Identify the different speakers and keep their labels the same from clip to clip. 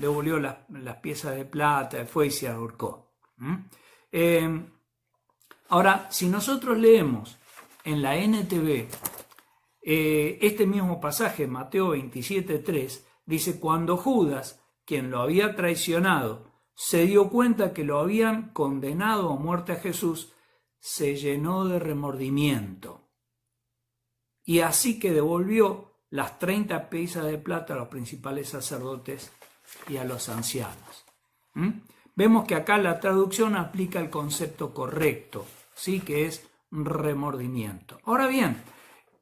Speaker 1: devolvió las piezas de plata, fue y se ahorcó. Ahora, si nosotros leemos en la NTV este mismo pasaje, Mateo 27:3, dice: cuando Judas, quien lo había traicionado, se dio cuenta que lo habían condenado a muerte a Jesús, se llenó de remordimiento. Y así que devolvió las 30 piezas de plata a los principales sacerdotes y a los ancianos. Vemos que acá la traducción aplica el concepto correcto, ¿sí? Que es remordimiento. Ahora bien,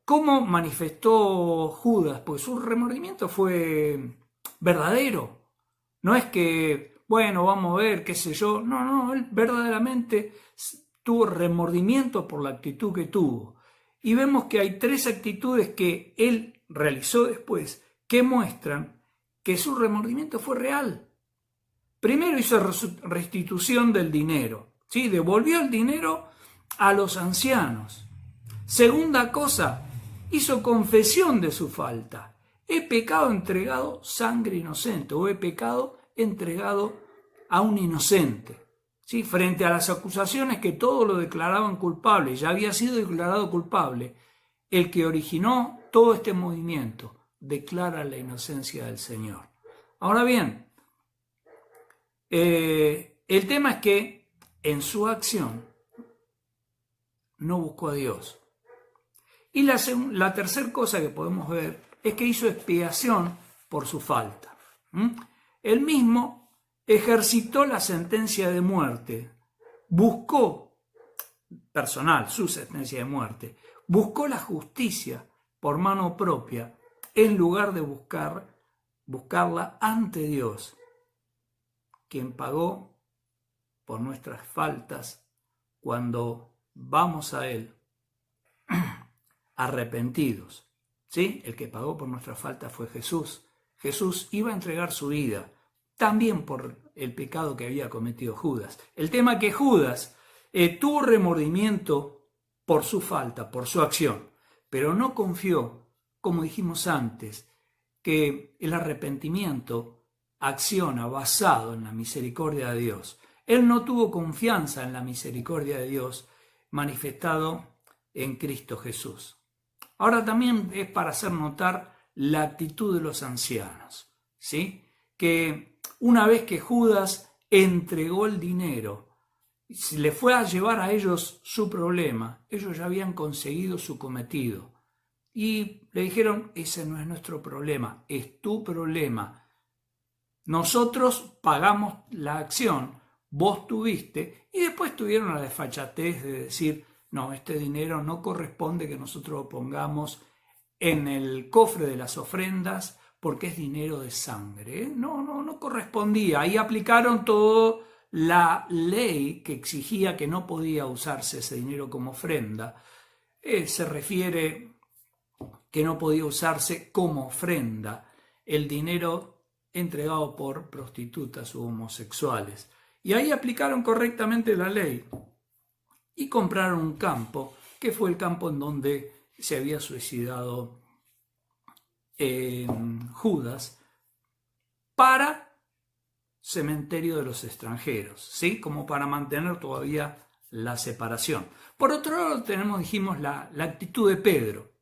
Speaker 1: ¿cómo manifestó Judas? Pues su remordimiento fue verdadero. No es que, bueno, vamos a ver, qué sé yo. No, él verdaderamente tuvo remordimiento por la actitud que tuvo. Y vemos que hay 3 actitudes que él realizó después que muestran que su remordimiento fue real. Primero hizo restitución del dinero, ¿sí? Devolvió el dinero a los ancianos. Segunda cosa, hizo confesión de su falta. He pecado, entregado sangre inocente, o he pecado, entregado a un inocente. ¿Sí? Frente a las acusaciones que todos lo declaraban culpable, ya había sido declarado culpable, el que originó todo este movimiento declara la inocencia del Señor. Ahora bien, el tema es que en su acción no buscó a Dios. Y la tercera cosa que podemos ver es que hizo expiación por su falta. Él mismo ejercitó la sentencia de muerte, buscó, personal, su sentencia de muerte, buscó la justicia por mano propia en lugar de buscarla ante Dios, quien pagó por nuestras faltas cuando vamos a Él arrepentidos. ¿Sí? El que pagó por nuestras faltas fue Jesús. Jesús iba a entregar su vida también por el pecado que había cometido Judas. El tema es que Judas tuvo remordimiento por su falta, por su acción, pero no confió, como dijimos antes, que el arrepentimiento acciona basado en la misericordia de Dios. Él no tuvo confianza en la misericordia de Dios manifestado en Cristo Jesús. Ahora también es para hacer notar la actitud de los ancianos, ¿sí? Que una vez que Judas entregó el dinero, le fue a llevar a ellos su problema, ellos ya habían conseguido su cometido. Y le dijeron: ese no es nuestro problema, es tu problema. Nosotros pagamos la acción, vos tuviste, y después tuvieron la desfachatez de decir: no, este dinero no corresponde que nosotros lo pongamos en el cofre de las ofrendas porque es dinero de sangre. No correspondía. Ahí aplicaron toda la ley que exigía que no podía usarse ese dinero como ofrenda. Se refiere que no podía usarse como ofrenda el dinero entregado por prostitutas u homosexuales. Y ahí aplicaron correctamente la ley y compraron un campo, que fue el campo en donde se había suicidado Judas, para cementerio de los extranjeros, ¿sí? Como para mantener todavía la separación. Por otro lado dijimos, la actitud de Pedro.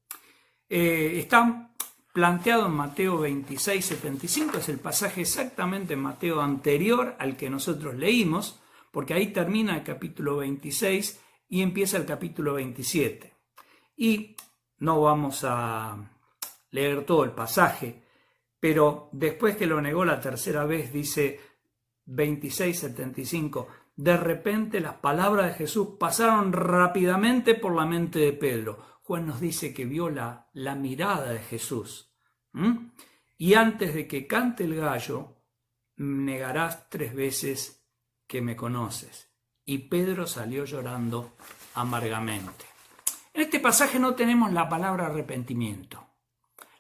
Speaker 1: Está planteado en Mateo 26:75, es el pasaje exactamente en Mateo anterior al que nosotros leímos, porque ahí termina el capítulo 26 y empieza el capítulo 27. Y no vamos a leer todo el pasaje, pero después que lo negó la tercera vez, dice 26:75, de repente las palabras de Jesús pasaron rápidamente por la mente de Pedro. Juan nos dice que vio la mirada de Jesús. Y antes de que cante el gallo, negarás 3 veces que me conoces. Y Pedro salió llorando amargamente. En este pasaje no tenemos la palabra arrepentimiento.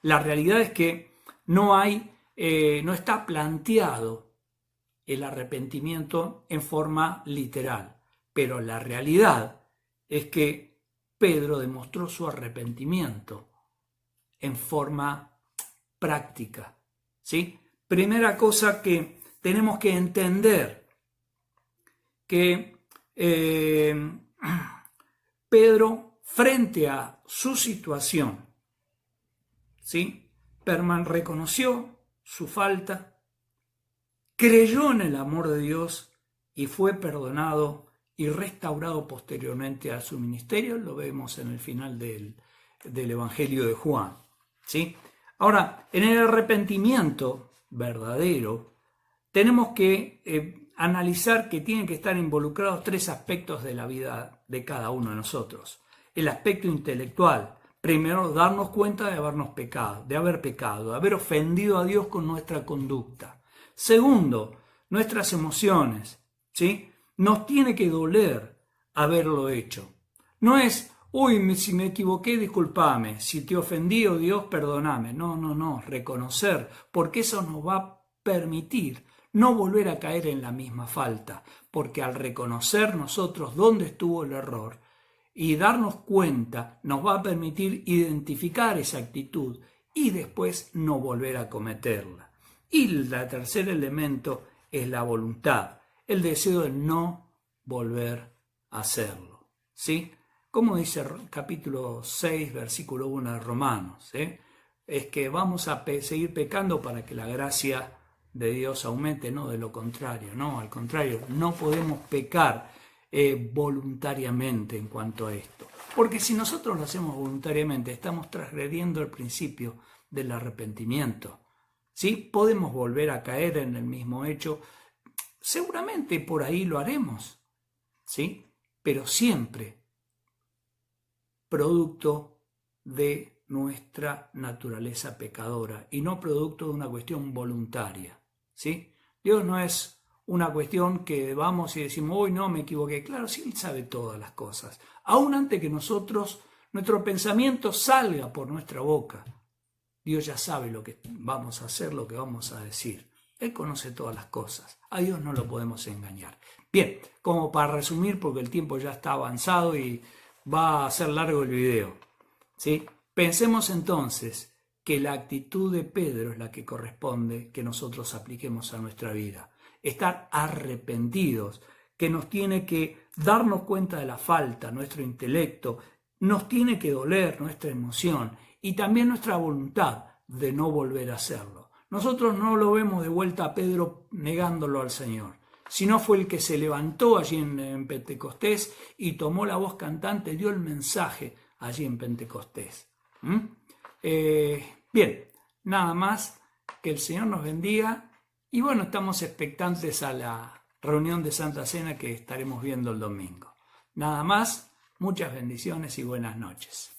Speaker 1: La realidad es que no está planteado el arrepentimiento en forma literal, pero la realidad es que Pedro demostró su arrepentimiento en forma práctica, ¿sí? primera cosa que tenemos que entender, que Pedro, frente a su situación, ¿sí?, reconoció su falta, creyó en el amor de Dios y fue perdonado y restaurado posteriormente a su ministerio. Lo vemos en el final del Evangelio de Juan, ¿sí? Ahora, en el arrepentimiento verdadero, tenemos que analizar que tienen que estar involucrados tres aspectos de la vida de cada uno de nosotros. El aspecto intelectual. Primero, darnos cuenta de haber pecado, de haber ofendido a Dios con nuestra conducta. Segundo, nuestras emociones, ¿sí? Nos tiene que doler haberlo hecho. No es, uy, si me equivoqué, discúlpame, si te ofendí, oh Dios, perdóname. No, reconocer, porque eso nos va a permitir no volver a caer en la misma falta, porque al reconocer nosotros dónde estuvo el error y darnos cuenta, nos va a permitir identificar esa actitud y después no volver a cometerla. Y el tercer elemento es la voluntad, el deseo de no volver a hacerlo, ¿sí? Como dice el capítulo 6, versículo 1 de Romanos, es que vamos a seguir pecando para que la gracia de Dios aumente, no de lo contrario, no, al contrario, no podemos pecar voluntariamente en cuanto a esto, porque si nosotros lo hacemos voluntariamente estamos transgrediendo el principio del arrepentimiento, ¿sí? Podemos volver a caer en el mismo hecho, seguramente por ahí lo haremos, ¿sí? Pero siempre producto de nuestra naturaleza pecadora y no producto de una cuestión voluntaria, ¿sí? Dios no es una cuestión que vamos y decimos, hoy no, me equivoqué. Claro, sí, Él sabe todas las cosas. Aún antes que nuestro pensamiento salga por nuestra boca, Dios ya sabe lo que vamos a hacer, lo que vamos a decir. Él conoce todas las cosas. A Dios no lo podemos engañar. Bien, como para resumir, porque el tiempo ya está avanzado y va a ser largo el video, ¿sí? Pensemos entonces que la actitud de Pedro es la que corresponde que nosotros apliquemos a nuestra vida. Estar arrepentidos, que nos tiene que darnos cuenta de la falta, nuestro intelecto, nos tiene que doler nuestra emoción y también nuestra voluntad de no volver a hacerlo. Nosotros no lo vemos de vuelta a Pedro negándolo al Señor, sino fue el que se levantó allí en Pentecostés y tomó la voz cantante, dio el mensaje allí en Pentecostés. Bien, nada más, que el Señor nos bendiga. Y bueno, estamos expectantes a la reunión de Santa Cena que estaremos viendo el domingo. Nada más, muchas bendiciones y buenas noches.